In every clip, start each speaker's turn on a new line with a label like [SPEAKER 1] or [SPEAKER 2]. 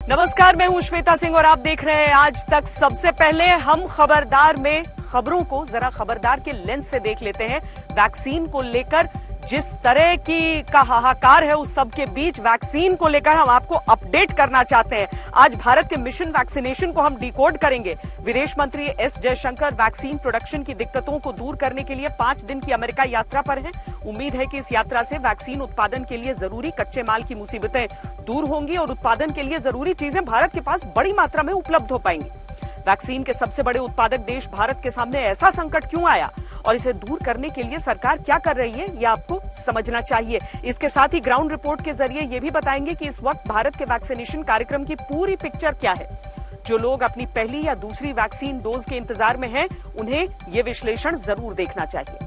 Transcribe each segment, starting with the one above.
[SPEAKER 1] नमस्कार, मैं हूं श्वेता सिंह और आप देख रहे हैं आज तक। सबसे पहले हम खबरदार में खबरों को जरा खबरदार के लेंस से देख लेते हैं। वैक्सीन को लेकर जिस तरह की का हाहाकार है, उस सब के बीच वैक्सीन को लेकर हम आपको अपडेट करना चाहते हैं। आज भारत के मिशन वैक्सीनेशन को हम डिकोड करेंगे। विदेश मंत्री एस जयशंकर वैक्सीन प्रोडक्शन की दिक्कतों को दूर करने के लिए 5 दिन की अमेरिका यात्रा पर हैं। उम्मीद है कि इस यात्रा से वैक्सीन उत्पादन के लिए जरूरी कच्चे माल की मुसीबतें दूर होंगी और उत्पादन के लिए जरूरी चीजें भारत के पास बड़ी मात्रा में उपलब्ध हो पाएंगी। वैक्सीन के सबसे बड़े उत्पादक देश भारत के सामने ऐसा संकट क्यों आया और इसे दूर करने के लिए सरकार क्या कर रही है, यह आपको समझना चाहिए। इसके साथ ही ग्राउंड रिपोर्ट के जरिए यह भी बताएंगे कि इस वक्त भारत के वैक्सीनेशन कार्यक्रम की पूरी पिक्चर क्या है। जो लोग अपनी पहली या दूसरी वैक्सीन डोज के इंतजार में हैं, उन्हें यह विश्लेषण जरूर देखना चाहिए।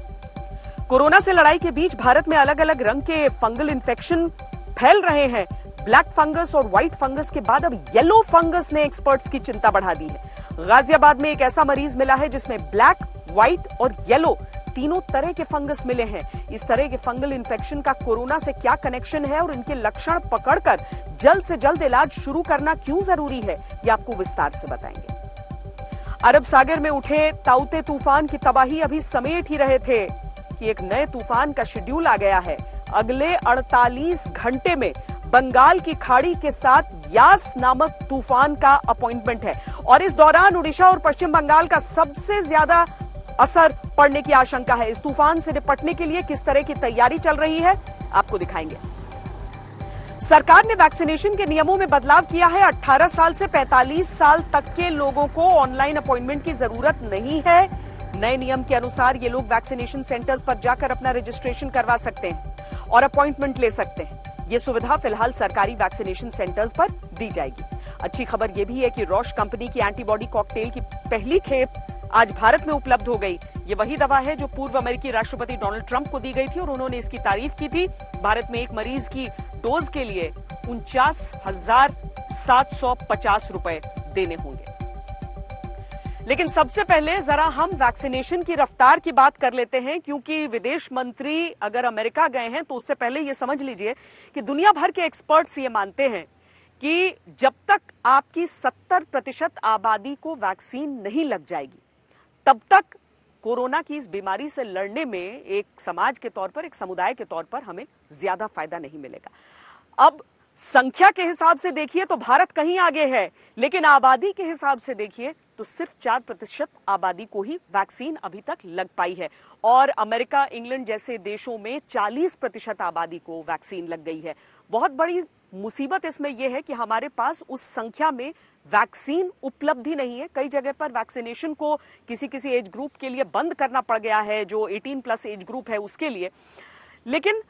[SPEAKER 1] कोरोना से लड़ाई के बीच भारत में अलग अलग रंग के फंगल इन्फेक्शन फैल रहे हैं। ब्लैक फंगस और व्हाइट फंगस के बाद अब येलो फंगस ने एक्सपर्ट्स की चिंता बढ़ा दी है। गाजियाबाद में एक ऐसा मरीज मिला है जिसमें ब्लैक, व्हाइट और येलो तीनों तरह के फंगस मिले हैं। इस तरह के फंगल इन्फेक्शन का कोरोना से क्या कनेक्शन है और इनके लक्षण पकड़कर जल्द से जल्द इलाज शुरू करना क्यों जरूरी है, ये आपको विस्तार से बताएंगे। अरब सागर में उठे ताउते तूफान की तबाही अभी समेट ही रहे थे कि एक नए तूफान का शेड्यूल आ गया है। अगले 48 घंटे में बंगाल की खाड़ी के साथ यास नामक तूफान का अपॉइंटमेंट है और इस दौरान उड़ीसा और पश्चिम बंगाल का सबसे ज्यादा असर पड़ने की आशंका है। इस तूफान से निपटने के लिए किस तरह की तैयारी चल रही है, आपको दिखाएंगे। सरकार ने वैक्सीनेशन के नियमों में बदलाव किया है। 18 साल से 45 साल तक के लोगों को ऑनलाइन अपॉइंटमेंट की जरूरत नहीं है। नए नियम के अनुसार ये लोग वैक्सीनेशन सेंटर्स पर जाकर अपना रजिस्ट्रेशन करवा सकते हैं और अपॉइंटमेंट ले सकते हैं। ये सुविधा फिलहाल सरकारी वैक्सीनेशन सेंटर्स पर दी जाएगी। अच्छी खबर यह भी है कि रॉश कंपनी की एंटीबॉडी कॉकटेल की पहली खेप आज भारत में उपलब्ध हो गई। ये वही दवा है जो पूर्व अमेरिकी राष्ट्रपति डोनाल्ड ट्रंप को दी गई थी और उन्होंने इसकी तारीफ की थी। भारत में एक मरीज की डोज के लिए 49,750 रुपए देने होंगे। लेकिन सबसे पहले जरा हम वैक्सीनेशन की रफ्तार की बात कर लेते हैं, क्योंकि विदेश मंत्री अगर अमेरिका गए हैं तो उससे पहले ये समझ लीजिए कि दुनिया भर के एक्सपर्ट्स ये मानते हैं कि जब तक आपकी 70% आबादी को वैक्सीन नहीं लग जाएगी, तब तक कोरोना की इस बीमारी से लड़ने में एक समाज के तौर पर, एक समुदाय के तौर पर हमें ज्यादा फायदा नहीं मिलेगा। अब संख्या के हिसाब से देखिए तो भारत कहीं आगे है, लेकिन आबादी के हिसाब से देखिए तो सिर्फ 4% आबादी को ही वैक्सीन अभी तक लग पाई है और अमेरिका, इंग्लैंड जैसे देशों में 40% आबादी को वैक्सीन लग गई है। बहुत बड़ी मुसीबत इसमें यह है कि हमारे पास उस संख्या में वैक्सीन उपलब्ध ही नहीं है। कई जगह पर वैक्सीनेशन को किसी एज ग्रुप के लिए बंद करना पड़ गया है, जो 18+ एज ग्रुप है उसके लिए। लेकिन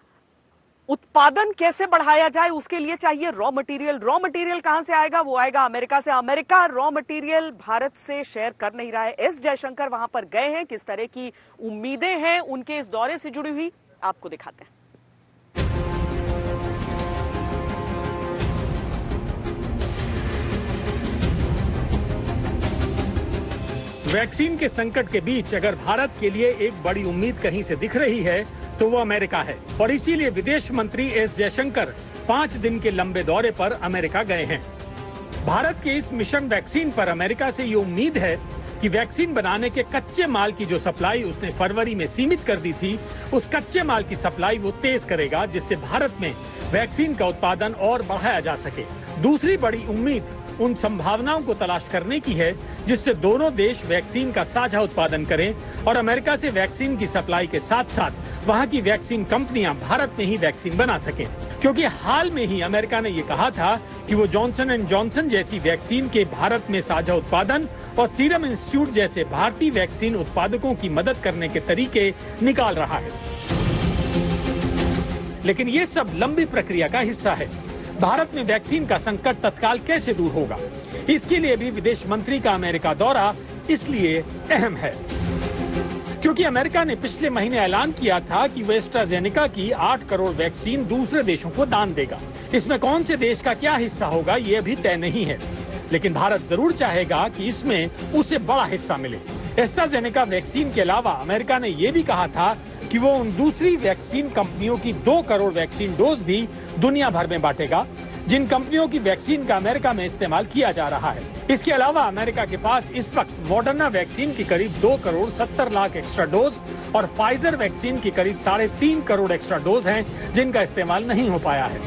[SPEAKER 1] उत्पादन कैसे बढ़ाया जाए, उसके लिए चाहिए रॉ मटेरियल। रॉ मटेरियल कहां से आएगा? वो आएगा अमेरिका से। अमेरिका रॉ मटेरियल भारत से शेयर कर नहीं रहा है। एस जयशंकर वहां पर गए हैं। किस तरह की उम्मीदें हैं उनके इस दौरे से जुड़ी हुई, आपको दिखाते हैं।
[SPEAKER 2] वैक्सीन के संकट के बीच अगर भारत के लिए एक बड़ी उम्मीद कहीं से दिख रही है तो वो अमेरिका है और इसीलिए विदेश मंत्री एस जयशंकर 5 दिन के लंबे दौरे पर अमेरिका गए हैं। भारत के इस मिशन वैक्सीन पर अमेरिका से ये उम्मीद है कि वैक्सीन बनाने के कच्चे माल की जो सप्लाई उसने फरवरी में सीमित कर दी थी, उस कच्चे माल की सप्लाई वो तेज करेगा, जिससे भारत में वैक्सीन का उत्पादन और बढ़ाया जा सके। दूसरी बड़ी उम्मीद उन संभावनाओं को तलाश करने की है जिससे दोनों देश वैक्सीन का साझा उत्पादन करें और अमेरिका से वैक्सीन की सप्लाई के साथ साथ वहां की वैक्सीन कंपनियां भारत में ही वैक्सीन बना सकें। क्योंकि हाल में ही अमेरिका ने ये कहा था कि वो जॉनसन एंड जॉनसन जैसी वैक्सीन के भारत में साझा उत्पादन और सीरम इंस्टीट्यूट जैसे भारतीय वैक्सीन उत्पादकों की मदद करने के तरीके निकाल रहा है। लेकिन ये सब लंबी प्रक्रिया का हिस्सा है। भारत में वैक्सीन का संकट तत्काल कैसे दूर होगा, इसके लिए भी विदेश मंत्री का अमेरिका दौरा इसलिए अहम है क्योंकि अमेरिका ने पिछले महीने ऐलान किया था कि वो एस्ट्राजेनेका की 8 करोड़ वैक्सीन दूसरे देशों को दान देगा। इसमें कौन से देश का क्या हिस्सा होगा ये अभी तय नहीं है, लेकिन भारत जरूर चाहेगा कि इसमें उसे बड़ा हिस्सा मिले। एस्ट्राजेनेका वैक्सीन के अलावा अमेरिका ने ये भी कहा था कि वो उन दूसरी वैक्सीन कंपनियों की 2 करोड़ वैक्सीन डोज भी दुनिया भर में बांटेगा जिन कंपनियों की वैक्सीन का अमेरिका में इस्तेमाल किया जा रहा है। इसके अलावा अमेरिका के पास इस वक्त मॉडर्ना वैक्सीन की करीब 2 करोड़ 70 लाख एक्स्ट्रा डोज और फाइजर वैक्सीन की करीब 3.5 करोड़ एक्स्ट्रा डोज हैं, जिनका इस्तेमाल नहीं हो पाया है।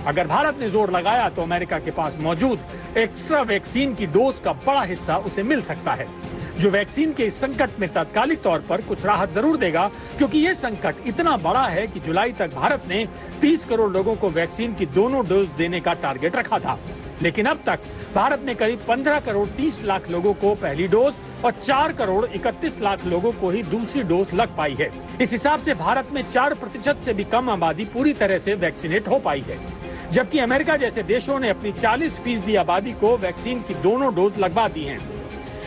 [SPEAKER 2] अगर भारत ने जोर लगाया तो अमेरिका के पास मौजूद एक्स्ट्रा वैक्सीन की डोज का बड़ा हिस्सा उसे मिल सकता है, जो वैक्सीन के इस संकट में तात्कालिक तौर पर कुछ राहत जरूर देगा, क्योंकि ये संकट इतना बड़ा है कि जुलाई तक भारत ने 30 करोड़ लोगों को वैक्सीन की दोनों डोज देने का टारगेट रखा था। लेकिन अब तक भारत ने करीब 15 करोड़ 30 लाख लोगों को पहली डोज और 4 करोड़ 31 लाख लोगों को ही दूसरी डोज लग पाई है। इस हिसाब से भारत में 4% से भी कम आबादी पूरी तरह से वैक्सीनेट हो पाई है, जबकि अमेरिका जैसे देशों ने अपनी 40% आबादी को वैक्सीन की दोनों डोज लगवा दी हैं।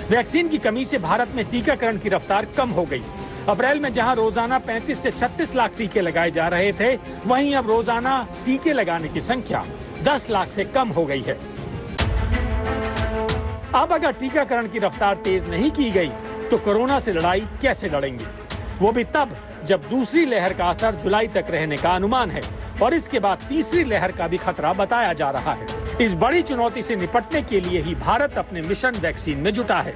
[SPEAKER 2] वैक्सीन की कमी से भारत में टीकाकरण की रफ्तार कम हो गई। अप्रैल में जहां रोजाना 35 से 36 लाख टीके लगाए जा रहे थे, वहीं अब रोजाना टीके लगाने की संख्या 10 लाख से कम हो गई है। अब अगर टीकाकरण की रफ्तार तेज नहीं की गई तो कोरोना से लड़ाई कैसे लड़ेंगे, वो भी तब जब दूसरी लहर का असर जुलाई तक रहने का अनुमान है और इसके बाद तीसरी लहर का भी खतरा बताया जा रहा है। इस बड़ी चुनौती से निपटने के लिए ही भारत अपने मिशन वैक्सीन में जुटा है।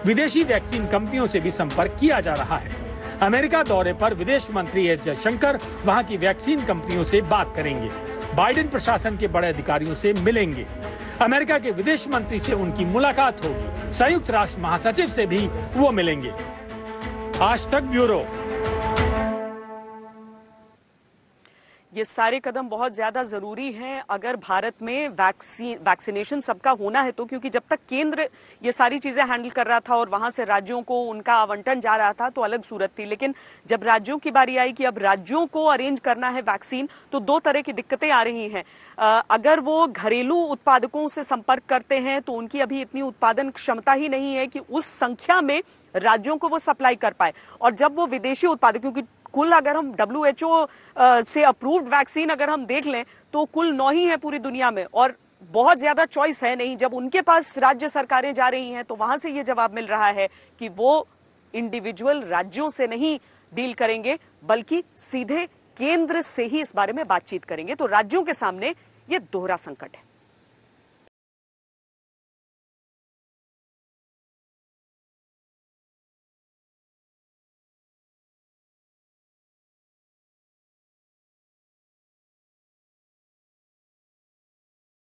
[SPEAKER 2] विदेशी वैक्सीन कंपनियों से भी संपर्क किया जा रहा है। अमेरिका दौरे पर विदेश मंत्री एस जयशंकर वहां की वैक्सीन कंपनियों से बात करेंगे, बाइडेन प्रशासन के बड़े अधिकारियों से मिलेंगे, अमेरिका के विदेश मंत्री से उनकी मुलाकात होगी, संयुक्त राष्ट्र महासचिव से भी वो मिलेंगे। आज तक ब्यूरो।
[SPEAKER 1] ये सारे कदम बहुत ज्यादा जरूरी हैं अगर भारत में वैक्सीनेशन सबका होना है तो, क्योंकि जब तक केंद्र ये सारी चीजें हैंडल कर रहा था और वहां से राज्यों को उनका आवंटन जा रहा था तो अलग सूरत थी। लेकिन जब राज्यों की बारी आई कि अब राज्यों को अरेंज करना है वैक्सीन, तो 2 तरह की दिक्कतें आ रही हैं। अगर वो घरेलू उत्पादकों से संपर्क करते हैं तो उनकी अभी इतनी उत्पादन क्षमता ही नहीं है कि उस संख्या में राज्यों को वो सप्लाई कर पाए। और जब वो विदेशी उत्पादक, क्योंकि कुल अगर हम WHO से अप्रूव्ड वैक्सीन अगर हम देख लें तो कुल 9 ही है पूरी दुनिया में और बहुत ज्यादा चॉइस है नहीं। जब उनके पास राज्य सरकारें जा रही हैं तो वहां से ये जवाब मिल रहा है कि वो इंडिविजुअल राज्यों से नहीं डील करेंगे बल्कि सीधे केंद्र से ही इस बारे में बातचीत करेंगे। तो राज्यों के सामने ये दोहरा संकट है।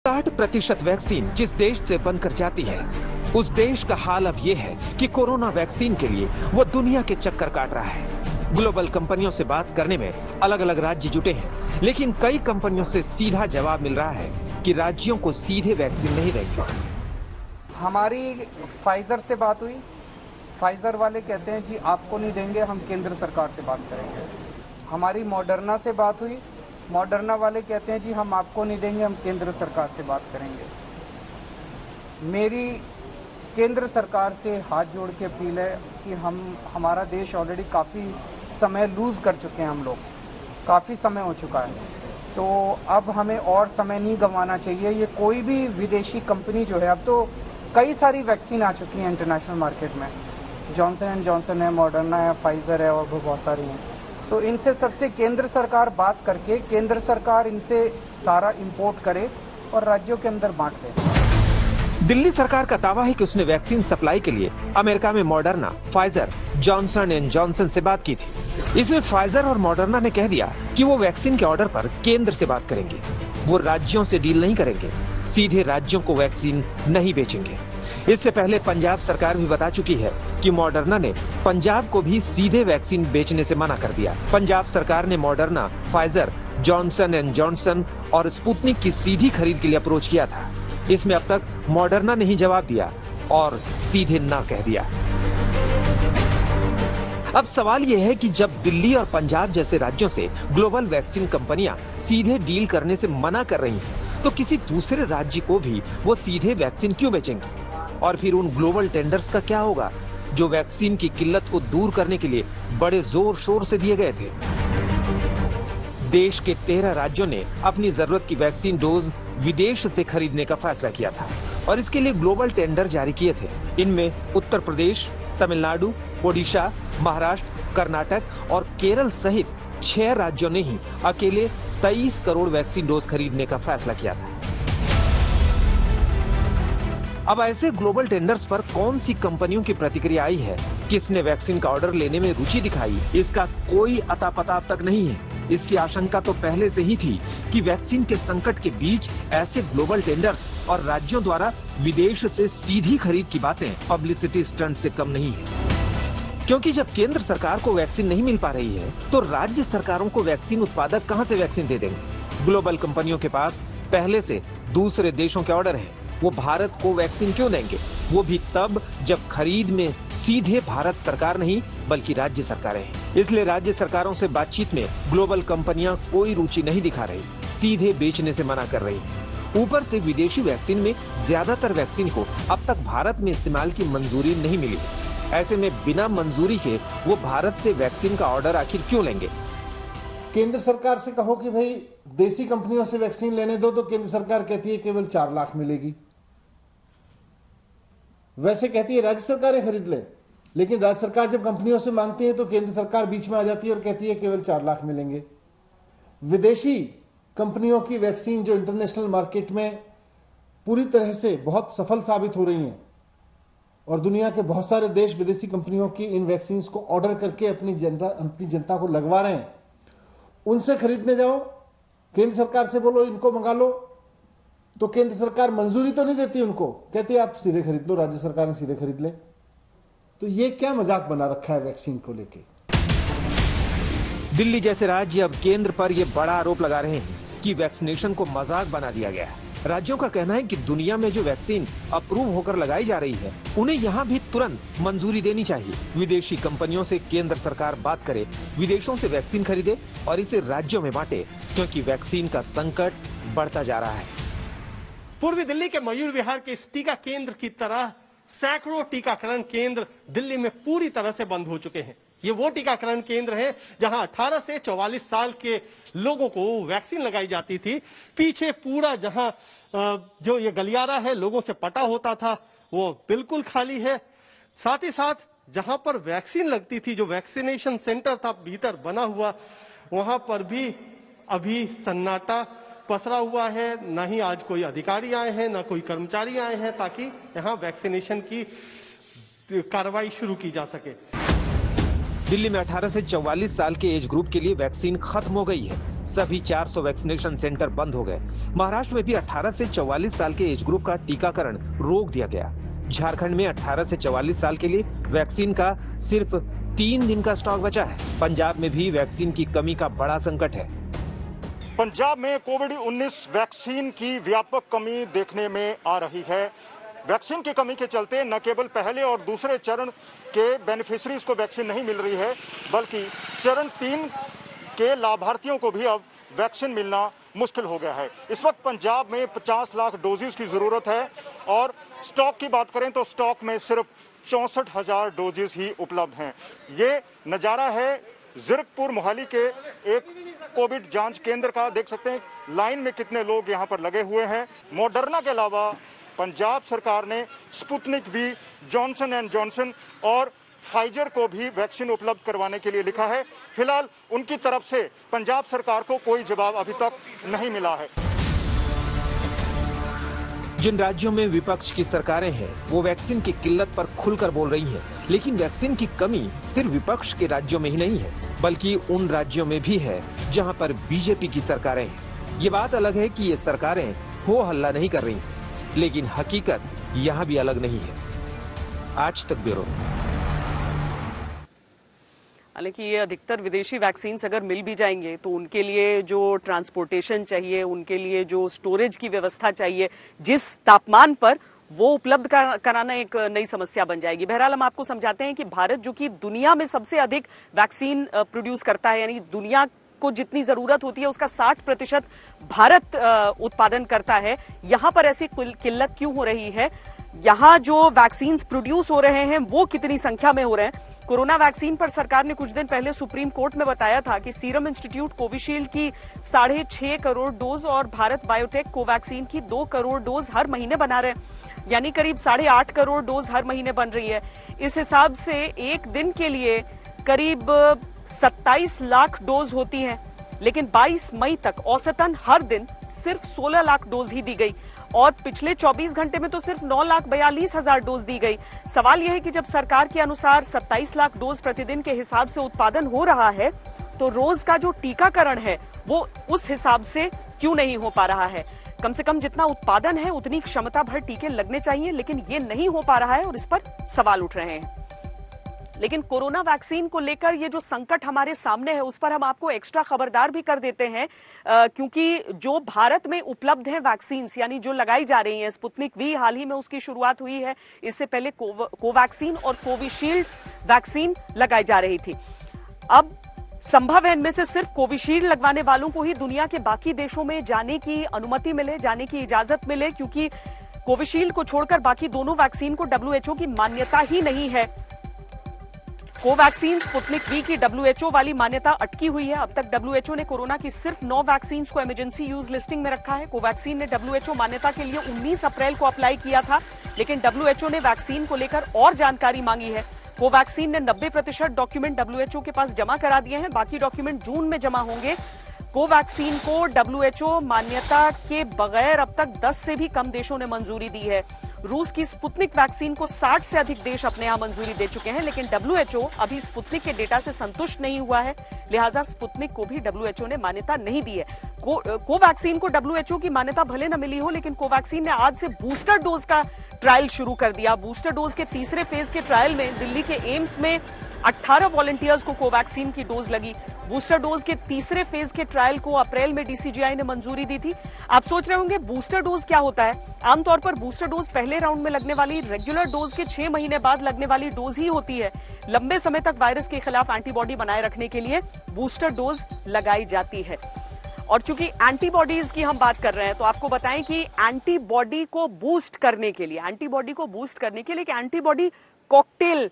[SPEAKER 3] %60 वैक्सीन जिस देश से बनकर जाती है, उस देश का हाल अब ये है कि कोरोना वैक्सीन के लिए वो दुनिया के चक्कर काट रहा है। ग्लोबल कंपनियों से बात करने में अलग अलग राज्य जुटे हैं, लेकिन कई कंपनियों से सीधा जवाब मिल रहा है कि राज्यों को सीधे वैक्सीन नहीं देंगे।
[SPEAKER 4] हमारी फाइजर से बात हुई, फाइजर वाले कहते हैं जी आपको नहीं देंगे, हम केंद्र सरकार से बात करेंगे। हमारी मॉडर्ना से बात हुई, मॉडर्ना वाले कहते हैं जी हम आपको नहीं देंगे, हम केंद्र सरकार से बात करेंगे। मेरी केंद्र सरकार से हाथ जोड़ के अपील है कि हमारा देश ऑलरेडी काफ़ी समय लूज़ कर चुके हैं, हम लोग काफ़ी समय हो चुका है, तो अब हमें और समय नहीं गंवाना चाहिए। ये कोई भी विदेशी कंपनी जो है, अब तो कई सारी वैक्सीन आ चुकी हैं इंटरनेशनल मार्केट में, जॉनसन एंड जॉनसन है, मॉडर्ना है, फाइजर है और बहुत सारी हैं। तो इनसे सबसे केंद्र सरकार बात करके केंद्र सरकार इनसे सारा इंपोर्ट करे और राज्यों के अंदर बांट दे।
[SPEAKER 3] दिल्ली सरकार का दावा है कि उसने वैक्सीन सप्लाई के लिए अमेरिका में Moderna, Pfizer, Johnson and Johnson से बात की थी। इसमें फाइजर और मॉडर्ना ने कह दिया कि वो वैक्सीन के ऑर्डर पर केंद्र से बात करेंगे, वो राज्यों से डील नहीं करेंगे, सीधे राज्यों को वैक्सीन नहीं बेचेंगे। इससे पहले पंजाब सरकार भी बता चुकी है कि मॉडर्ना ने पंजाब को भी सीधे वैक्सीन बेचने से मना कर दिया। पंजाब सरकार ने Moderna, Pfizer, Johnson and Johnson और स्पुतनिक की सीधी खरीद के लिए अप्रोच किया था। इसमें अब तक मॉडर्ना ने ही जवाब दिया और सीधे ना कह दिया। अब सवाल यह है कि जब दिल्ली और पंजाब जैसे राज्यों से ग्लोबल वैक्सीन कंपनियां सीधे डील करने से मना कर रही हैं, तो किसी दूसरे राज्य को भी वो सीधे वैक्सीन क्यों बेचेंगे? और फिर उन ग्लोबल टेंडर्स का क्या होगा जो वैक्सीन की किल्लत को दूर करने के लिए बड़े जोर शोर से दिए गए थे? देश के 13 राज्यों ने अपनी जरूरत की वैक्सीन डोज विदेश से खरीदने का फैसला किया था और इसके लिए ग्लोबल टेंडर जारी किए थे। इनमें उत्तर प्रदेश, तमिलनाडु, ओडिशा, महाराष्ट्र, कर्नाटक और केरल सहित 6 राज्यों ने ही अकेले 23 करोड़ वैक्सीन डोज खरीदने का फैसला किया था। अब ऐसे ग्लोबल टेंडर्स पर कौन सी कंपनियों की प्रतिक्रिया आई है, किसने वैक्सीन का ऑर्डर लेने में रुचि दिखाई, इसका कोई अता पता अब तक नहीं है। इसकी आशंका तो पहले से ही थी कि वैक्सीन के संकट के बीच ऐसे ग्लोबल टेंडर्स और राज्यों द्वारा विदेश से सीधी खरीद की बातें पब्लिसिटी स्टंट से कम नहीं है। क्योंकि जब केंद्र सरकार को वैक्सीन नहीं मिल पा रही है तो राज्य सरकारों को वैक्सीन उत्पादक कहां से वैक्सीन दे देंगे। ग्लोबल कंपनियों के पास पहले से दूसरे देशों के ऑर्डर हैं, वो भारत को वैक्सीन क्यों देंगे, वो भी तब जब खरीद में सीधे भारत सरकार नहीं बल्कि राज्य सरकारें हैं। इसलिए राज्य सरकारों से बातचीत में ग्लोबल कंपनियां कोई रुचि नहीं दिखा रही, सीधे बेचने से मना कर रही हैं। ऊपर से विदेशी वैक्सीन में ज्यादातर वैक्सीन को अब तक भारत में इस्तेमाल की मंजूरी नहीं मिली। ऐसे में बिना मंजूरी के वो भारत से वैक्सीन का ऑर्डर आखिर क्यों लेंगे।
[SPEAKER 5] केंद्र सरकार से कहो कि भाई देसी कंपनियों से वैक्सीन लेने दो, तो केंद्र सरकार कहती है केवल 4 लाख मिलेगी। वैसे कहती है राज्य सरकारें खरीद ले, लेकिन राज्य सरकार जब कंपनियों से मांगती है तो केंद्र सरकार बीच में आ जाती है और कहती है केवल 4 लाख मिलेंगे। विदेशी कंपनियों की वैक्सीन जो इंटरनेशनल मार्केट में पूरी तरह से बहुत सफल साबित हो रही हैं और दुनिया के बहुत सारे देश विदेशी कंपनियों की इन वैक्सीन को ऑर्डर करके अपनी जनता को लगवा रहे हैं, उनसे खरीदने जाओ, केंद्र सरकार से बोलो इनको मंगा लो, तो केंद्र सरकार मंजूरी तो नहीं देती उनको, कहती है आप सीधे खरीद लो, राज्य सरकार ने सीधे खरीद ले। तो ये क्या मजाक बना रखा है वैक्सीन को लेके।
[SPEAKER 3] दिल्ली जैसे राज्य अब केंद्र पर यह बड़ा आरोप लगा रहे हैं कि वैक्सीनेशन को मजाक बना दिया गया है। राज्यों का कहना है कि दुनिया में जो वैक्सीन अप्रूव होकर लगाई जा रही है उन्हें यहाँ भी तुरंत मंजूरी देनी चाहिए। विदेशी कंपनियों से केंद्र सरकार बात करे, विदेशों से वैक्सीन खरीदे और इसे राज्यों में बांटे, क्योंकि वैक्सीन का संकट बढ़ता जा रहा है।
[SPEAKER 6] पूर्वी दिल्ली के मयूर विहार के इस टीका केंद्र की तरह सैकड़ों टीकाकरण केंद्र दिल्ली में पूरी तरह से बंद हो चुके हैं। ये वो टीकाकरण केंद्र हैं जहां 18 से 44 साल के लोगों को वैक्सीन लगाई जाती थी। पीछे पूरा जहां जो ये गलियारा है लोगों से पटा होता था वो बिल्कुल खाली है। साथ ही साथ जहां पर वैक्सीन लगती थी, जो वैक्सीनेशन सेंटर था भीतर बना हुआ, वहां पर भी अभी सन्नाटा पसरा हुआ है। ना ही आज कोई अधिकारी आए हैं, ना कोई कर्मचारी आए हैं ताकि यहाँ वैक्सीनेशन की कार्रवाई शुरू की जा सके।
[SPEAKER 3] दिल्ली में 18 से 44 साल के एज ग्रुप के लिए वैक्सीन खत्म हो गई है। सभी 400 वैक्सीनेशन सेंटर बंद हो गए। महाराष्ट्र में भी 18 से 44 साल के एज ग्रुप का टीकाकरण रोक दिया गया। झारखंड में 18 से 44 साल के लिए वैक्सीन का सिर्फ 3 दिन का स्टॉक बचा है। पंजाब में भी वैक्सीन की कमी का बड़ा संकट है।
[SPEAKER 7] पंजाब में कोविड-19 वैक्सीन की व्यापक कमी देखने में आ रही है। वैक्सीन की कमी के चलते न केवल पहले और दूसरे चरण के बेनिफिशरीज को वैक्सीन नहीं मिल रही है, बल्कि चरण 3 के लाभार्थियों को भी अब वैक्सीन मिलना मुश्किल हो गया है। इस वक्त पंजाब में 50 लाख डोजेस की जरूरत है और स्टॉक की बात करें तो स्टॉक में सिर्फ 64,000 डोजेस ही उपलब्ध हैं। ये नज़ारा है जीरकपुर मोहाली के एक कोविड जांच केंद्र का। देख सकते हैं लाइन में कितने लोग यहाँ पर लगे हुए हैं। मॉडर्ना के अलावा पंजाब सरकार ने स्पुतनिक भी, जॉनसन एंड जॉनसन और फाइजर को भी वैक्सीन उपलब्ध करवाने के लिए लिखा है। फिलहाल उनकी तरफ से पंजाब सरकार को कोई जवाब अभी तक नहीं मिला है।
[SPEAKER 3] जिन राज्यों में विपक्ष की सरकारें हैं वो वैक्सीन की किल्लत पर खुलकर बोल रही हैं, लेकिन वैक्सीन की कमी सिर्फ विपक्ष के राज्यों में ही नहीं है, बल्कि उन राज्यों में भी है जहां पर बीजेपी की सरकारें हैं। ये बात अलग है कि ये सरकारें हो हल्ला नहीं कर रही, लेकिन हकीकत यहाँ भी अलग नहीं है। आज तक ब्यूरो।
[SPEAKER 1] हालांकि ये अधिकतर विदेशी वैक्सीन अगर मिल भी जाएंगे तो उनके लिए जो ट्रांसपोर्टेशन चाहिए, उनके लिए जो स्टोरेज की व्यवस्था चाहिए, जिस तापमान पर वो उपलब्ध कराना एक नई समस्या बन जाएगी। बहरहाल हम आपको समझाते हैं कि भारत जो कि दुनिया में सबसे अधिक वैक्सीन प्रोड्यूस करता है, यानी दुनिया को जितनी जरूरत होती है उसका 60% भारत उत्पादन करता है। यहाँ पर ऐसी किल्लत क्यों हो रही है? यहाँ जो वैक्सीन प्रोड्यूस हो रहे हैं वो कितनी संख्या में हो रहे हैं? कोरोना वैक्सीन पर सरकार ने कुछ दिन पहले सुप्रीम कोर्ट में बताया था कि सीरम इंस्टीट्यूट कोविशील्ड की 6.5 करोड़ डोज और भारत बायोटेक कोवैक्सीन की 2 करोड़ डोज हर महीने बना रहे हैं, यानी करीब 8.5 करोड़ डोज हर महीने बन रही है। इस हिसाब से एक दिन के लिए करीब 27 लाख डोज होती हैं, लेकिन 22 मई तक औसतन हर दिन सिर्फ 16 लाख डोज ही दी गई और पिछले 24 घंटे में तो सिर्फ 9,42,000 डोज दी गई। सवाल यह है कि जब सरकार के अनुसार 27 लाख डोज प्रतिदिन के हिसाब से उत्पादन हो रहा है तो रोज का जो टीकाकरण है वो उस हिसाब से क्यों नहीं हो पा रहा है? कम से कम जितना उत्पादन है उतनी क्षमता भर टीके लगने चाहिए, लेकिन ये नहीं हो पा रहा है और इस पर सवाल उठ रहे हैं। लेकिन कोरोना वैक्सीन को लेकर ये जो संकट हमारे सामने है उस पर हम आपको एक्स्ट्रा खबरदार भी कर देते हैं, क्योंकि जो भारत में उपलब्ध है वैक्सीन यानी जो लगाई जा रही है, स्पुतनिक वी हाल ही में उसकी शुरुआत हुई है, इससे पहले कोवैक्सीन और कोविशील्ड वैक्सीन लगाई जा रही थी। अब संभव है इनमें से सिर्फ कोविशील्ड लगवाने वालों को ही दुनिया के बाकी देशों में जाने की अनुमति मिले, जाने की इजाजत मिले, क्योंकि कोविशील्ड को छोड़कर बाकी दोनों वैक्सीन को WHO की मान्यता ही नहीं है। कोवैक्सीन स्पुतनिक वी की WHO वाली मान्यता अटकी हुई है। अब तक WHO ने कोरोना की सिर्फ 9 वैक्सीन को इमरजेंसी यूज लिस्टिंग में रखा है। कोवैक्सीन ने WHO मान्यता के लिए 19 अप्रैल को अप्लाई किया था, लेकिन WHO ने वैक्सीन को लेकर और जानकारी मांगी है। कोवैक्सीन ने 90% डॉक्यूमेंट WHO के पास जमा करा दिए हैं, बाकी डॉक्यूमेंट जून में जमा होंगे। कोवैक्सीन को WHO मान्यता के बगैर अब तक 10 से भी कम देशों ने मंजूरी दी है। रूस की स्पुतनिक वैक्सीन को 60 से अधिक देश अपने यहां मंजूरी दे चुके हैं, लेकिन WHO अभी स्पुतनिक के डेटा से संतुष्ट नहीं हुआ है, लिहाजा स्पुतनिक को भी WHO ने मान्यता नहीं दी है। कोवैक्सीन को WHO की मान्यता भले न मिली हो, लेकिन कोवैक्सीन ने आज से बूस्टर डोज का ट्रायल शुरू कर दिया। बूस्टर डोज के तीसरे फेज के ट्रायल में दिल्ली के एम्स में 18 वॉलंटियर्स को कोवैक्सीन की डोज लगी। बूस्टर डोज के तीसरे फेज के ट्रायल को अप्रैल में DCGI ने मंजूरी दी थी। आप सोच रहे होंगे बूस्टर डोज क्या होता है? आमतौर पर बूस्टर डोज पहले राउंड में लगने वाली रेगुलर डोज के 6 महीने बाद लगने वाली डोज ही होती है। लंबे समय तक वायरस के खिलाफ एंटीबॉडी बनाए रखने के लिए बूस्टर डोज लगाई जाती है। और चूंकि एंटीबॉडीज की हम बात कर रहे हैं तो आपको बताएं कि एंटीबॉडी को बूस्ट करने के लिए एक एंटीबॉडी कॉकटेल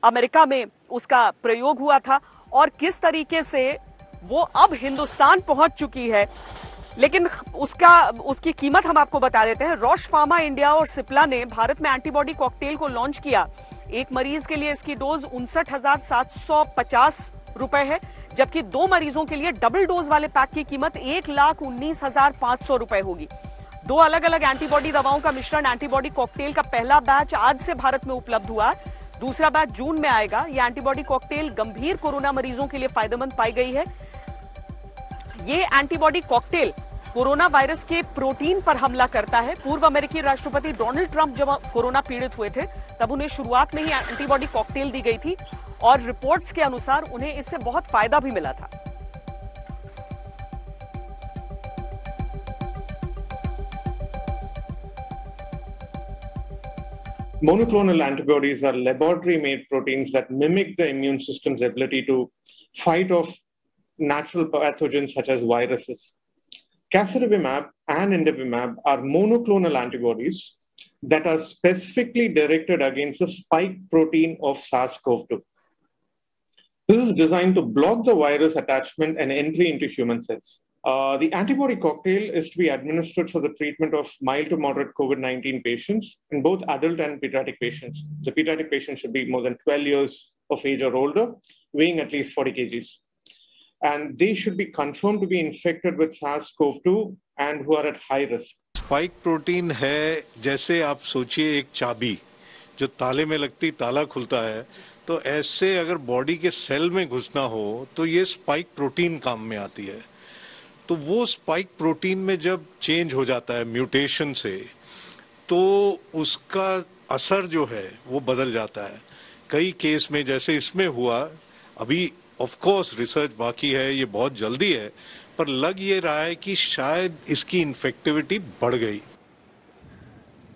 [SPEAKER 1] अमेरिका में उसका प्रयोग हुआ था और किस तरीके से वो अब हिंदुस्तान पहुंच चुकी है। लेकिन उसकी कीमत हम आपको बता देते हैं। रॉश फार्मा इंडिया और सिप्ला ने भारत में एंटीबॉडी कॉकटेल को लॉन्च किया। एक मरीज के लिए इसकी डोज 59,750 रुपए है, जबकि 2 मरीजों के लिए डबल डोज वाले पैक की कीमत 1,19,500 रुपए होगी। 2 अलग अलग एंटीबॉडी दवाओं का मिश्रण एंटीबॉडी कॉकटेल का पहला बैच आज से भारत में उपलब्ध हुआ, दूसरा बैच जून में आएगा। यह एंटीबॉडी कॉकटेल गंभीर कोरोना मरीजों के लिए फायदेमंद पाई गई है। ये एंटीबॉडी कॉकटेल कोरोना वायरस के प्रोटीन पर हमला करता है। पूर्व अमेरिकी राष्ट्रपति डोनाल्ड ट्रंप जब कोरोना पीड़ित हुए थे तब उन्हें शुरुआत में ही एंटीबॉडी कॉकटेल दी गई थी और रिपोर्ट्स के अनुसार उन्हें इससे बहुत फायदा भी मिला था।
[SPEAKER 8] Monoclonal antibodies are laboratory-made proteins that mimic the immune system's ability to fight off natural pathogens such as viruses. Casirivimab and Indivimab are monoclonal antibodies that are specifically directed against the spike protein of SARS-CoV-2. This is designed to block the virus attachment and entry into human cells. The antibody cocktail is to be administered for the treatment of mild to moderate COVID-19 patients in both adult and pediatric patients. The pediatric patients should be more than 12 years of age or older, weighing at least 40 kgs. And they should be confirmed to be infected with SARS-CoV-2 and who are at high risk.
[SPEAKER 9] Spike protein है, जैसे आप सोचिए एक चाबी जो ताले में लगती ताला खुलता है, तो ऐसे अगर बॉडी के सेल में घुसना हो तो ये स्पाइक प्रोटीन काम में आती है। तो वो स्पाइक प्रोटीन में जब चेंज हो जाता है म्यूटेशन से, तो उसका असर जो है वो बदल जाता है। कई केस में जैसे इसमें हुआ, अभी ऑफ कोर्स रिसर्च बाकी है, ये बहुत जल्दी है, पर लग ये रहा है कि शायद इसकी इन्फेक्टिविटी बढ़ गई।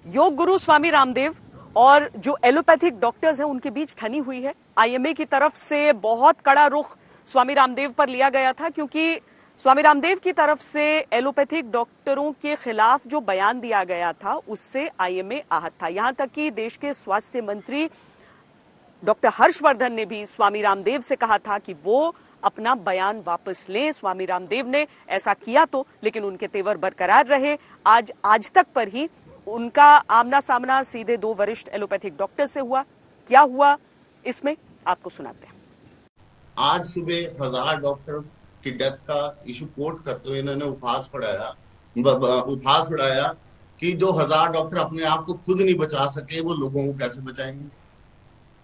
[SPEAKER 1] योग गुरु स्वामी रामदेव और जो एलोपैथिक डॉक्टर्स हैं उनके बीच ठनी हुई है। IMA की तरफ से बहुत कड़ा रुख स्वामी रामदेव पर लिया गया था, क्योंकि स्वामी रामदेव की तरफ से एलोपैथिक डॉक्टरों के खिलाफ जो बयान दिया गया था उससे IMA आहत था। यहां तक कि देश के स्वास्थ्य मंत्री डॉक्टर हर्षवर्धन ने भी स्वामी रामदेव से कहा था कि वो अपना बयान वापस लें। स्वामी रामदेव ने ऐसा किया तो, लेकिन उनके तेवर बरकरार रहे। आज तक पर ही उनका आमना सामना सीधे 2 वरिष्ठ एलोपैथिक डॉक्टर से हुआ। क्या हुआ इसमें आपको सुनाते हैं।
[SPEAKER 10] आज सुबह 1000 डॉक्टर की डेथ का इशू कोट करते हुए इन्होंने उपहास उड़ाया कि जो 1000 डॉक्टर अपने आप को खुद नहीं बचा सके वो लोगों को कैसे बचाएंगे।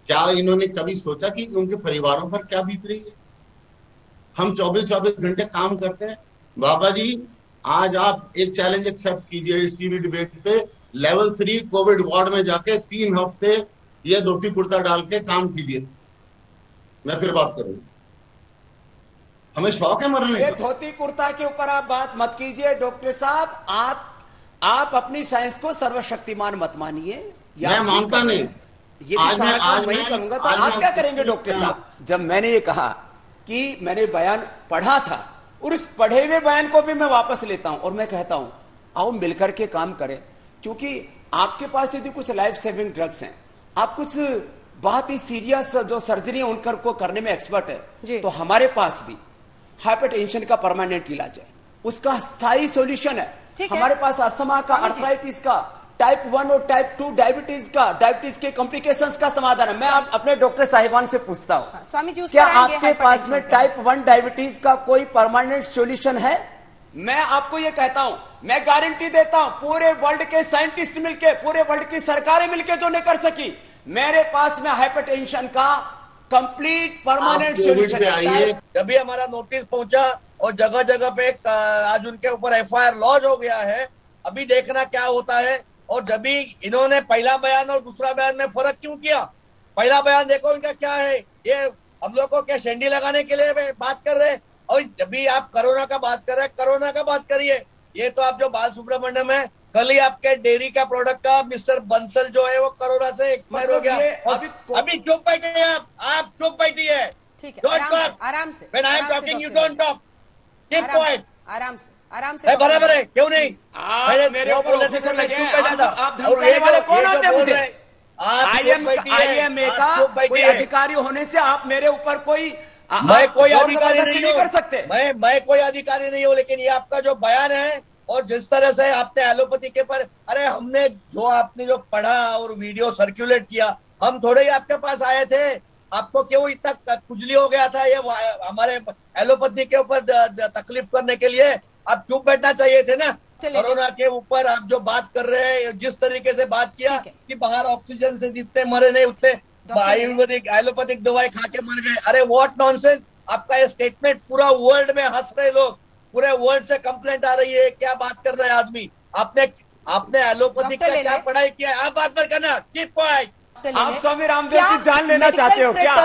[SPEAKER 10] क्या इन्होंने कभी सोचा कि उनके परिवारों पर क्या बीत रही है? हम 24-24 घंटे काम करते हैं। बाबा जी, आज आप एक चैलेंज एक्सेप्ट कीजिए इस टीवी डिबेट पे, लेवल 3 कोविड वार्ड में जाके 3 हफ्ते ये धोती कुर्ता डाल के काम कीजिए, मैं फिर बात करूंगा। हमें शौक है मरने का।
[SPEAKER 11] धोती कुर्ता के ऊपर आप बात मत कीजिए डॉक्टर साहब। आप अपनी साइंस को सर्वशक्तिमान मत मानिए।
[SPEAKER 10] मैं मानता नहीं।
[SPEAKER 11] ये भी सारा काम वही करूंगा तो आप क्या करेंगे डॉक्टर साहब? जब मैंने ये कहा कि मैंने बयान पढ़ा था और उस पढ़े हुए बयान को भी मैं वापस लेता हूं और मैं कहता हूं आओ मिलकर के काम करें, क्योंकि आपके पास यदि कुछ लाइफ सेविंग ड्रग्स हैं, आप कुछ बहुत ही सीरियस जो सर्जरी उनकर को करने में एक्सपर्ट है, तो हमारे पास भी हाइपरटेंशन का परमानेंट इलाज है, उसका स्थायी सॉल्यूशन है। हमारे पास अस्थमा का, अर्थराइटिस का, टाइप 1 और टाइप 2 डायबिटीज के कॉम्प्लिकेशंस का समाधान है। मैं आप अपने डॉक्टर साहिबान से पूछता हूं,
[SPEAKER 12] स्वामी जी
[SPEAKER 11] क्या आपके पास में टाइप 1 डायबिटीज का कोई परमानेंट सॉल्यूशन है? मैं आपको ये कहता हूं, मैं गारंटी देता हूं, पूरे वर्ल्ड के साइंटिस्ट मिलके, पूरे वर्ल्ड की सरकारें मिलके जो नहीं कर सकी, मेरे पास में हाइपरटेंशन का कंप्लीट परमानेंट सॉल्यूशन है।
[SPEAKER 13] जब भी हमारा नोटिस पहुंचा और जगह जगह पे आज उनके ऊपर FIR लॉन्च हो गया है, अभी देखना क्या होता है। और जब भी इन्होंने पहला बयान और दूसरा बयान में फर्क क्यों किया? पहला बयान देखो इनका क्या है, ये हम लोग को क्या शेंडी लगाने के लिए बात कर रहे हैं, और जब भी आप कोरोना का बात कर रहे हैं, कोरोना का बात करिए। ये तो आप जो बाल सुब्रमण्यम है, कल ही आपके डेयरी का प्रोडक्ट का मिस्टर बंसल जो है वो कोरोना से एक्सपायर हो गया। अभी चुप बैठे हैं आप चुप बैठी है।
[SPEAKER 12] आराम से
[SPEAKER 13] When I am talking, you don't talk. Keep quiet.
[SPEAKER 12] आराम से
[SPEAKER 13] बराबर है, क्यों नहीं?
[SPEAKER 11] मेरे ऊपर ऑफिसर लगे हैं, आप धमकाने वाले कौन होते हैं मुझे? IMA का कोई अधिकारी होने से आप मेरे ऊपर कोई
[SPEAKER 13] मैं कोई अधिकारी
[SPEAKER 11] नहीं कर सकते।
[SPEAKER 13] मैं कोई अधिकारी नहीं हूँ, लेकिन ये आपका जो बयान है और जिस तरह से आपने एलोपैथी के पर, अरे हमने आपने जो पढ़ा और वीडियो सर्कुलेट किया, हम थोड़े ही आपके पास आए थे। आपको क्यों इतना खुजली हो गया था ये हमारे एलोपैथी के ऊपर तकलीफ करने के लिए? आप चुप बैठना चाहिए थे ना। कोरोना के ऊपर आप जो बात कर रहे हैं, जिस तरीके से बात किया कि बाहर ऑक्सीजन से जितने मरे नहीं उतने आयुर्वेदिक एलोपैथिक दवाई खा के मर गए। अरे व्हाट नॉनसेंस! आपका ये स्टेटमेंट पूरा वर्ल्ड में हंस रहे लोग, पूरे वर्ल्ड से कंप्लेंट आ रही है। क्या बात कर रहे हैं आदमी? आपने एलोपैथिक का क्या पढ़ाई किया? आप बात मत करना, कीप क्वाइट।
[SPEAKER 11] आप स्वामी रामदेव की जान लेना चाहते हो क्या?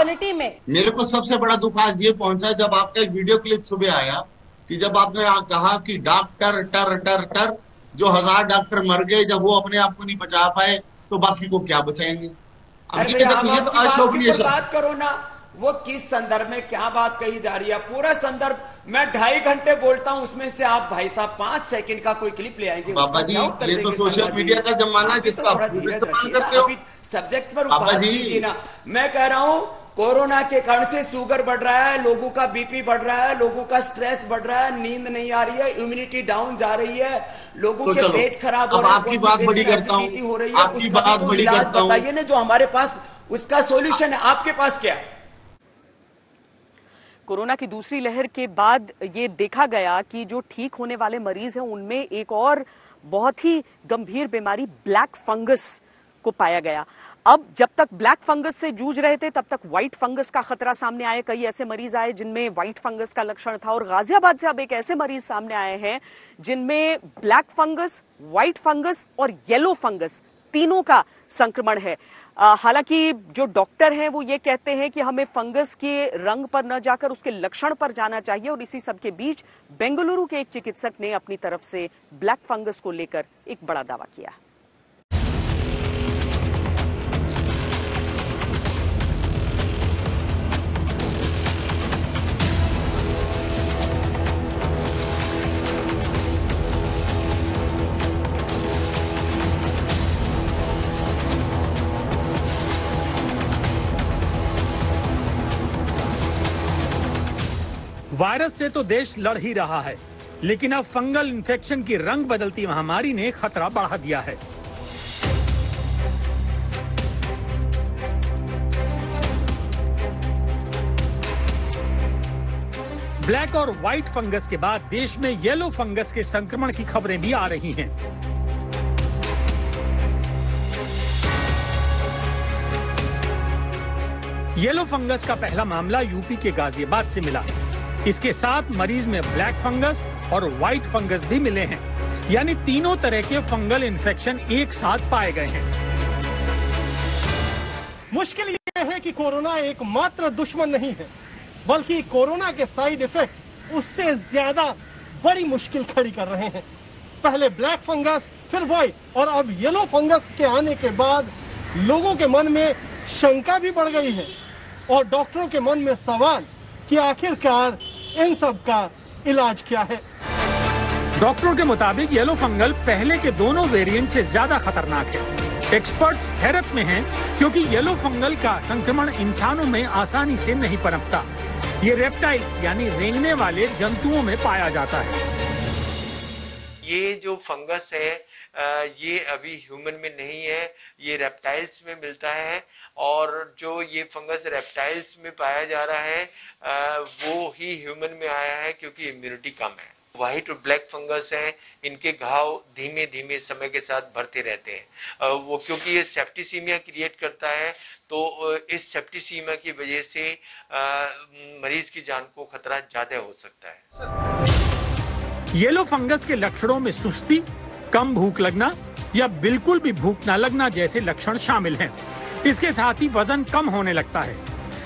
[SPEAKER 10] मेरे को सबसे बड़ा दुख आज ये पहुंचा जब आपका एक वीडियो क्लिप सुबह आया कि जब आपने कहा कि डॉक्टर टर टर टर, जो 1000 डॉक्टर मर गए, जब वो अपने आप को नहीं बचा पाए तो बाकी को क्या बचाएंगे? ये तो अशोभनीय
[SPEAKER 11] बात करो ना, वो किस संदर्भ में क्या बात कही जा रही है? पूरा संदर्भ मैं 2.5 घंटे बोलता हूं, उसमें से आप भाई साहब 5 सेकंड का कोई क्लिप ले आएंगे।
[SPEAKER 10] बाबा जी, ये तो सोशल मीडिया का जमाना है जिसका आप इस्तेमाल करते हो।
[SPEAKER 11] सब्जेक्ट पर बात कीजिए ना। मैं कह रहा हूं कोरोना के कारण से शुगर बढ़ रहा है, लोगों का बीपी बढ़ रहा है, लोगों का स्ट्रेस बढ़ रहा है, नींद नहीं आ रही है, इम्यूनिटी डाउन जा रही है, लोगों के पेट खराब हो रहा है,
[SPEAKER 10] आपकी बात बड़ी करता हूं,
[SPEAKER 11] हो रही है,
[SPEAKER 10] आपकी बात बड़ी करता हूं।
[SPEAKER 11] बताइए ना जो हमारे पास उसका सॉल्यूशन है, आपके पास क्या है?
[SPEAKER 1] कोरोना की दूसरी लहर के बाद ये देखा गया कि जो ठीक होने वाले मरीज हैं उनमें एक और बहुत ही गंभीर बीमारी ब्लैक फंगस को पाया गया। अब जब तक ब्लैक फंगस से जूझ रहे थे तब तक व्हाइट फंगस का खतरा सामने आया। कई ऐसे मरीज आए जिनमें व्हाइट फंगस का लक्षण था और गाजियाबाद से अब एक ऐसे मरीज सामने आए हैं जिनमें ब्लैक फंगस, व्हाइट फंगस और येलो फंगस तीनों का संक्रमण है। हालांकि जो डॉक्टर हैं वो ये कहते हैं कि हमें फंगस के रंग पर न जाकर उसके लक्षण पर जाना चाहिए और इसी सब के बीच बेंगलुरु के एक चिकित्सक ने अपनी तरफ से ब्लैक फंगस को लेकर एक बड़ा दावा किया।
[SPEAKER 2] वायरस से तो देश लड़ ही रहा है, लेकिन अब फंगल इन्फेक्शन की रंग बदलती महामारी ने खतरा बढ़ा दिया है। ब्लैक और व्हाइट फंगस के बाद देश में येलो फंगस के संक्रमण की खबरें भी आ रही हैं। येलो फंगस का पहला मामला यूपी के गाजियाबाद से मिला। इसके साथ मरीज में ब्लैक फंगस और व्हाइट फंगस भी मिले हैं, यानी तीनों तरह के फंगल इन्फेक्शन एक साथ पाए गए हैं।
[SPEAKER 6] मुश्किल ये है कि कोरोना एकमात्र दुश्मन नहीं है, बल्कि कोरोना के साइड इफेक्ट उससे ज्यादा बड़ी मुश्किल खड़ी कर रहे हैं। पहले ब्लैक फंगस, फिर व्हाइट और अब येलो फंगस के आने के बाद लोगों के मन में शंका भी बढ़ गई है और डॉक्टरों के मन में सवाल कि आखिरकार इन सब का इलाज क्या है।
[SPEAKER 2] डॉक्टरों के मुताबिक येलो फंगल पहले के दोनों वेरिएंट से ज्यादा खतरनाक है। एक्सपर्ट्स हैरत में हैं क्योंकि येलो फंगल का संक्रमण इंसानों में आसानी से नहीं पनपता। ये रेप्टाइल्स यानी रेंगने वाले जंतुओं में पाया जाता है।
[SPEAKER 14] ये जो फंगस है ये अभी ह्यूमन में नहीं है, ये रेप्टाइल्स में मिलता है और जो ये फंगस रेप्टाइल्स में पाया जा रहा है वो ही ह्यूमन में आया है क्योंकि इम्यूनिटी कम है। व्हाइट और ब्लैक फंगस हैं, इनके घाव धीमे धीमे समय के साथ बढ़ते रहते हैं। वो क्योंकि ये सेप्टिसीमिया क्रिएट करता है तो इस सेप्टिसीमिया की वजह से मरीज की जान को खतरा ज्यादा हो सकता है।
[SPEAKER 2] येलो फंगस के लक्षणों में सुस्ती, कम भूख लगना या बिल्कुल भी भूख न लगना जैसे लक्षण शामिल हैं। इसके साथ ही वजन कम होने लगता है।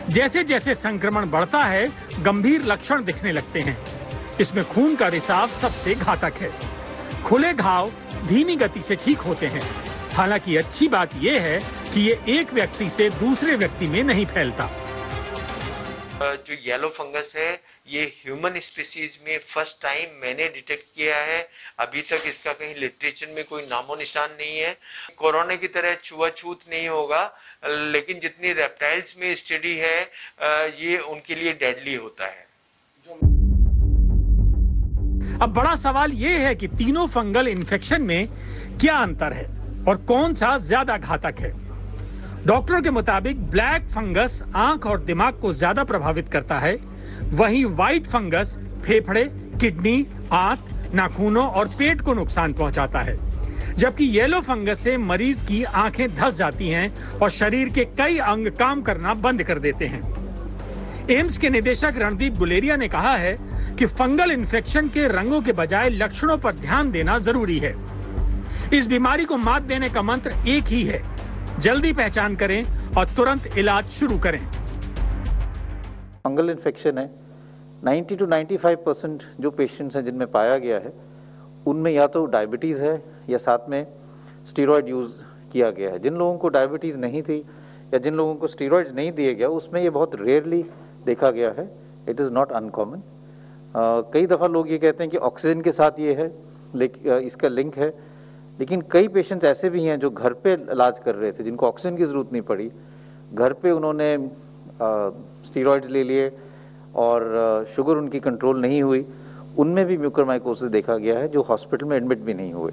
[SPEAKER 2] जैसे जैसे संक्रमण बढ़ता है गंभीर लक्षण दिखने लगते हैं। इसमें खून का रिसाव सबसे घातक है। खुले घाव धीमी गति से ठीक होते हैं। हालांकि अच्छी बात यह है कि ये एक व्यक्ति से दूसरे व्यक्ति में नहीं फैलता।
[SPEAKER 14] जो येलो फंगस है ये ह्यूमन स्पीसीज में फर्स्ट टाइम मैंने डिटेक्ट किया है। अभी तक इसका कहीं लिटरेचर में कोई नामो निशान नहीं है। कोरोना की तरह छुआछूत नहीं होगा, लेकिन जितनी रेप्टाइल्स में स्टडी है ये उनके लिए डेडली होता है।
[SPEAKER 2] अब बड़ा सवाल ये है कि तीनों फंगल इन्फेक्शन में क्या अंतर है और कौन सा ज्यादा घातक है। डॉक्टरों के मुताबिक ब्लैक फंगस आंख और दिमाग को ज्यादा प्रभावित करता है, वहीं व्हाइट फंगस फेफड़े, किडनी, आंत, नाखूनों और पेट को नुकसान पहुंचाता है। जबकि येलो फंगस से मरीज की आंखें धंस जाती हैं और शरीर के कई अंग काम करना बंद कर देते हैं। एम्स के निदेशक रणदीप गुलेरिया ने कहा है कि फंगल इन्फेक्शन के रंगों के बजाय लक्षणों पर ध्यान देना जरूरी है। इस बीमारी को मात देने का मंत्र एक ही है, जल्दी पहचान करें और तुरंत इलाज शुरू करें।
[SPEAKER 15] फंगल इन्फेक्शन है 90 to 95% जो पेशेंट्स हैं जिनमें पाया गया है उनमें या तो डायबिटीज है या साथ में स्टेरॉयड यूज किया गया है। जिन लोगों को डायबिटीज नहीं थी या जिन लोगों को स्टेरॉयड्स नहीं दिए गया उसमें ये बहुत रेयरली देखा गया है। It is not uncommon. कई दफा लोग ये कहते हैं कि ऑक्सीजन के साथ ये है, इसका लिंक है, लेकिन कई पेशेंट्स ऐसे भी हैं जो घर पे इलाज कर रहे थे जिनको ऑक्सीजन की जरूरत नहीं पड़ी, घर पे उन्होंने स्टेरॉइड्स ले लिए और शुगर उनकी कंट्रोल नहीं हुई, उनमें भी म्यूकरमाइकोसिस देखा गया है जो हॉस्पिटल में एडमिट भी नहीं हुए।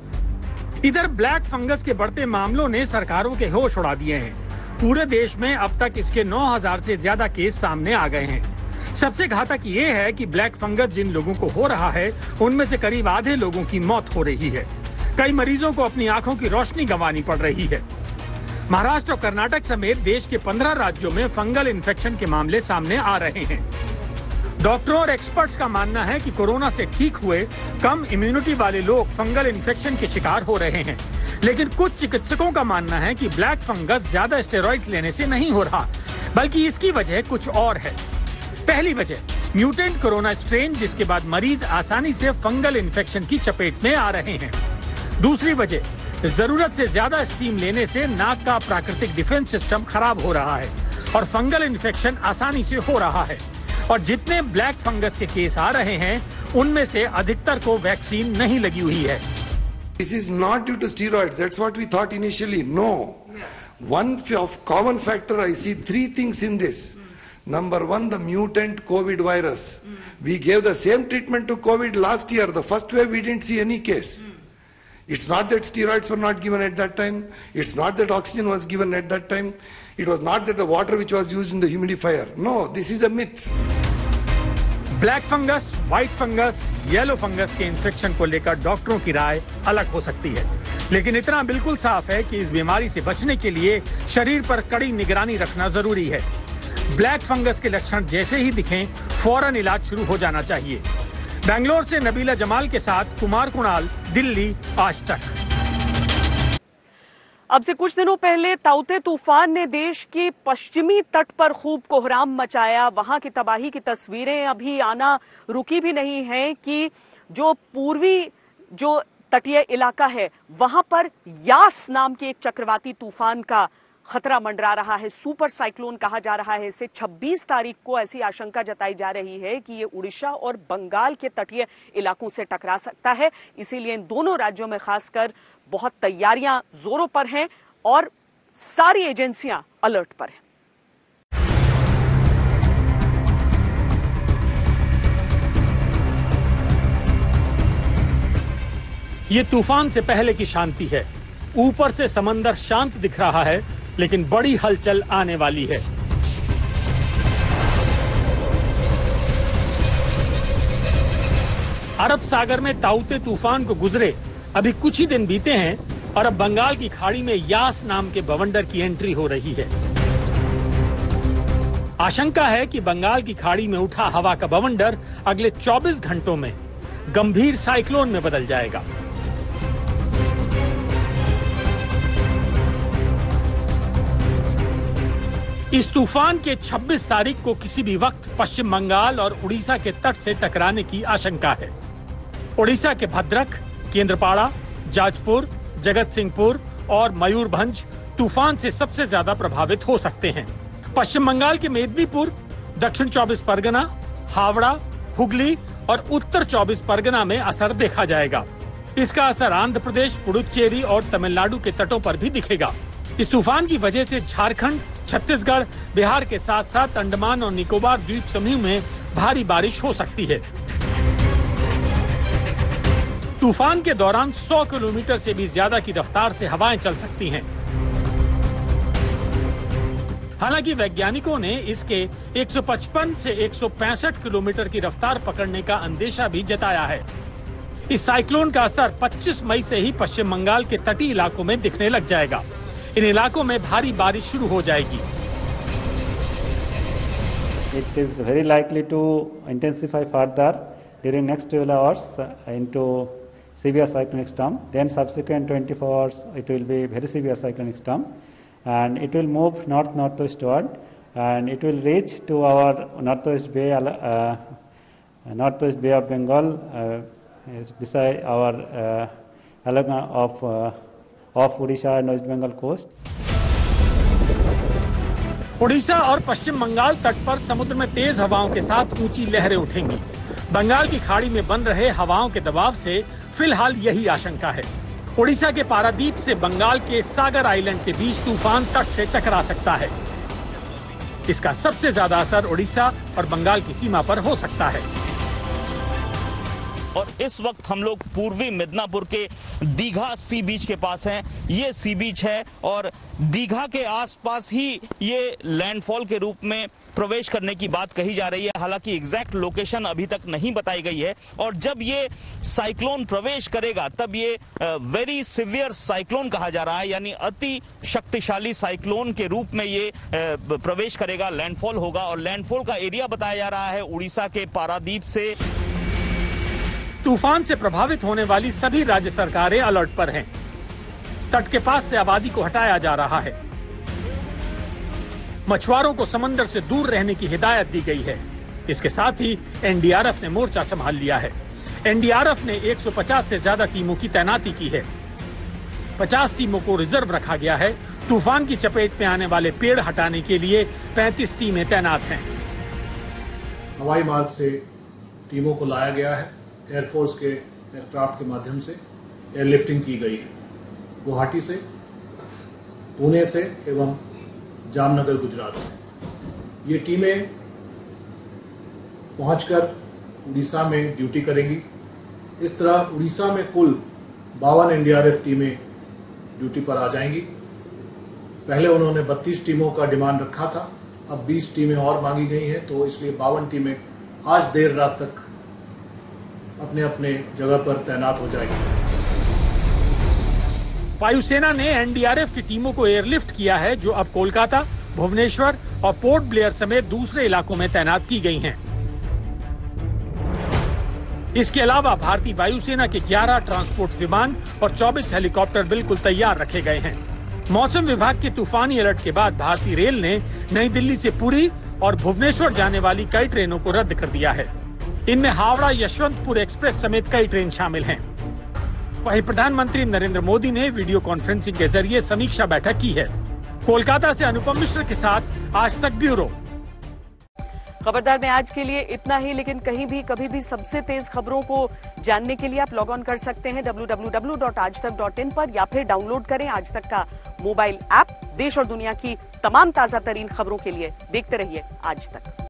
[SPEAKER 2] इधर ब्लैक फंगस के बढ़ते मामलों ने सरकारों के होश उड़ा दिए हैं। पूरे देश में अब तक इसके 9000 से ज्यादा केस सामने आ गए हैं। सबसे घातक ये है कि ब्लैक फंगस जिन लोगों को हो रहा है उनमें से करीब आधे लोगों की मौत हो रही है। कई मरीजों को अपनी आंखों की रोशनी गंवानी पड़ रही है। महाराष्ट्र और कर्नाटक समेत देश के 15 राज्यों में फंगल इन्फेक्शन के मामले सामने आ रहे हैं। डॉक्टरों और एक्सपर्ट्स का मानना है कि कोरोना से ठीक हुए कम इम्यूनिटी वाले लोग फंगल इन्फेक्शन के शिकार हो रहे हैं, लेकिन कुछ चिकित्सकों का मानना है कि ब्लैक फंगस ज्यादा स्टेरॉइड्स लेने से नहीं हो रहा, बल्कि इसकी वजह कुछ और है। पहली वजह म्यूटेंट कोरोना स्ट्रेन, जिसके बाद मरीज आसानी से फंगल इन्फेक्शन की चपेट में आ रहे हैं। दूसरी वजह जरूरत से ज्यादा स्टीम लेने से नाक का प्राकृतिक डिफेंस सिस्टम खराब हो रहा है और फंगल इन्फेक्शन आसानी से हो रहा है। और जितने ब्लैक फंगस के केस आ रहे हैं उनमें से अधिकतर को वैक्सीन नहीं लगी हुई है।
[SPEAKER 16] This is not due to steroids. That's what we thought initially. No. One common factor, I see three things in this. Number one, the mutant COVID virus. We gave the same treatment to COVID last year. The first wave, we didn't see any case. It's not that steroids were not given at that time. It's not that oxygen was given at that time. It was not that the water which was used in the humidifier. No, this is a myth.
[SPEAKER 2] Black fungus, white fungus, yellow fungus के infection को लेकर डॉक्टरों की राय अलग हो सकती है, लेकिन इतना बिल्कुल साफ है कि इस बीमारी से बचने के लिए शरीर पर कड़ी निगरानी रखना जरूरी है। ब्लैक फंगस के लक्षण जैसे ही दिखें, फौरन इलाज शुरू हो जाना चाहिए। बेंगलोर से नबीला जमाल के साथ कुमार कुणाल, दिल्ली, आज तक।
[SPEAKER 1] अब से कुछ दिनों पहले ताउते तूफान ने देश के पश्चिमी तट पर खूब कोहराम मचाया। वहां की तबाही की तस्वीरें अभी आना रुकी भी नहीं है कि जो पूर्वी जो तटीय इलाका है वहां पर यास नाम के एक चक्रवाती तूफान का खतरा मंडरा रहा है। सुपर साइक्लोन कहा जा रहा है इसे। 26 तारीख को ऐसी आशंका जताई जा रही है कि ये उड़ीसा और बंगाल के तटीय इलाकों से टकरा सकता है। इसीलिए इन दोनों राज्यों में खासकर बहुत तैयारियां जोरों पर हैं और सारी एजेंसियां अलर्ट पर हैं।
[SPEAKER 2] ये तूफान से पहले की शांति है। ऊपर से समंदर शांत दिख रहा है, लेकिन बड़ी हलचल आने वाली है। अरब सागर में ताउते तूफान को गुजरे अभी कुछ ही दिन बीते हैं और अब बंगाल की खाड़ी में यास नाम के बवंडर की एंट्री हो रही है। आशंका है कि बंगाल की खाड़ी में उठा हवा का बवंडर अगले 24 घंटों में गंभीर साइक्लोन में बदल जाएगा। इस तूफान के 26 तारीख को किसी भी वक्त पश्चिम बंगाल और उड़ीसा के तट से टकराने की आशंका है। उड़ीसा के भद्रक, केंद्रपाड़ा, जाजपुर, जगत सिंहपुर और मयूरभंज तूफान से सबसे ज्यादा प्रभावित हो सकते हैं। पश्चिम बंगाल के मेदिनीपुर, दक्षिण 24 परगना, हावड़ा, हुगली और उत्तर 24 परगना में असर देखा जाएगा। इसका असर आंध्र प्रदेश, पुडुचेरी और तमिलनाडु के तटों पर भी दिखेगा। इस तूफान की वजह से झारखंड, छत्तीसगढ़, बिहार के साथ साथ अंडमान और निकोबार द्वीप समूह में भारी बारिश हो सकती है। तूफान के दौरान 100 किलोमीटर से भी ज्यादा की रफ्तार से हवाएं चल सकती हैं। हालांकि वैज्ञानिकों ने इसके 155 से 165 किलोमीटर की रफ्तार पकड़ने का अंदेशा भी जताया है। इस साइक्लोन का असर 25 मई से ही पश्चिम बंगाल के तटीय इलाकों में दिखने लग जाएगा। इन इलाकों में भारी बारिश शुरू हो जाएगी।
[SPEAKER 17] It is very likely to intensify further during next 12 hours into severe cyclonic storm. Then subsequent 24 hours it will be very severe cyclonic storm, and it will move north-northwestward, and it will reach to our northwest bay of Bengal, beside our along of Odisha and West Bengal coast.
[SPEAKER 2] Odisha और पश्चिम बंगाल तट पर समुद्र में तेज हवाओं के साथ ऊंची लहरें उठेंगी। बंगाल की खाड़ी में बन रहे हवाओं के दबाव से फिलहाल यही आशंका है। ओडिशा के पारादीप से बंगाल के सागर आइलैंड के बीच तूफान तट से टकरा सकता है। इसका सबसे ज्यादा असर ओडिशा और बंगाल की सीमा पर हो सकता है।
[SPEAKER 18] और इस वक्त हम लोग पूर्वी मिदनापुर के दीघा सी बीच के पास हैं। ये सी बीच है और दीघा के आसपास ही ये लैंडफॉल के रूप में प्रवेश करने की बात कही जा रही है। हालांकि एग्जैक्ट लोकेशन अभी तक नहीं बताई गई है और जब ये साइक्लोन प्रवेश करेगा तब ये वेरी सिवियर साइक्लोन कहा जा रहा है, यानी अति शक्तिशाली साइक्लोन के रूप में ये प्रवेश करेगा, लैंडफॉल होगा। और लैंडफॉल का एरिया बताया जा रहा है उड़ीसा के पारादीप से।
[SPEAKER 2] तूफान से प्रभावित होने वाली सभी राज्य सरकारें अलर्ट पर हैं। तट के पास से आबादी को हटाया जा रहा है। मछुआरों को समंदर से दूर रहने की हिदायत दी गई है। इसके साथ ही एनडीआरएफ ने मोर्चा संभाल लिया है। एनडीआरएफ ने 150 से ज्यादा टीमों की तैनाती की है। 50 टीमों को रिजर्व रखा गया है। तूफान की चपेट में आने वाले पेड़ हटाने के लिए 35 टीमें तैनात हैं।
[SPEAKER 19] हवाई मार्ग से टीमों को लाया गया है। एयरफोर्स के एयरक्राफ्ट के माध्यम से एयरलिफ्टिंग की गई है। गुवाहाटी से, पुणे से एवं जामनगर गुजरात से ये टीमें पहुंचकर उड़ीसा में ड्यूटी करेंगी। इस तरह उड़ीसा में कुल 52 एनडीआरएफ टीमें ड्यूटी पर आ जाएंगी। पहले उन्होंने 32 टीमों का डिमांड रखा था, अब 20 टीमें और मांगी गई हैं, तो इसलिए 52 टीमें आज देर रात तक अपने अपने जगह पर तैनात हो जाएंगे।
[SPEAKER 2] वायुसेना ने एनडीआरएफ की टीमों को एयरलिफ्ट किया है, जो अब कोलकाता, भुवनेश्वर और पोर्ट ब्लेयर समेत दूसरे इलाकों में तैनात की गई हैं। इसके अलावा भारतीय वायुसेना के 11 ट्रांसपोर्ट विमान और 24 हेलीकॉप्टर बिल्कुल तैयार रखे गए हैं। मौसम विभाग के तूफानी अलर्ट के बाद भारतीय रेल ने नई दिल्ली से पुरी और भुवनेश्वर जाने वाली कई ट्रेनों को रद्द कर दिया है। इनमें हावड़ा यशवंतपुर एक्सप्रेस समेत कई ट्रेन शामिल हैं। वहीं प्रधानमंत्री नरेंद्र मोदी ने वीडियो कॉन्फ्रेंसिंग के जरिए समीक्षा बैठक की है। कोलकाता से अनुपम मिश्र के साथ आज तक ब्यूरो।
[SPEAKER 1] खबरदार में आज के लिए इतना ही, लेकिन कहीं भी कभी भी सबसे तेज खबरों को जानने के लिए आप लॉग ऑन कर सकते हैं www.aajtak.in पर, या फिर डाउनलोड करें आज तक का मोबाइल ऐप। देश और दुनिया की तमाम ताजा तरीन खबरों के लिए देखते रहिए आज तक।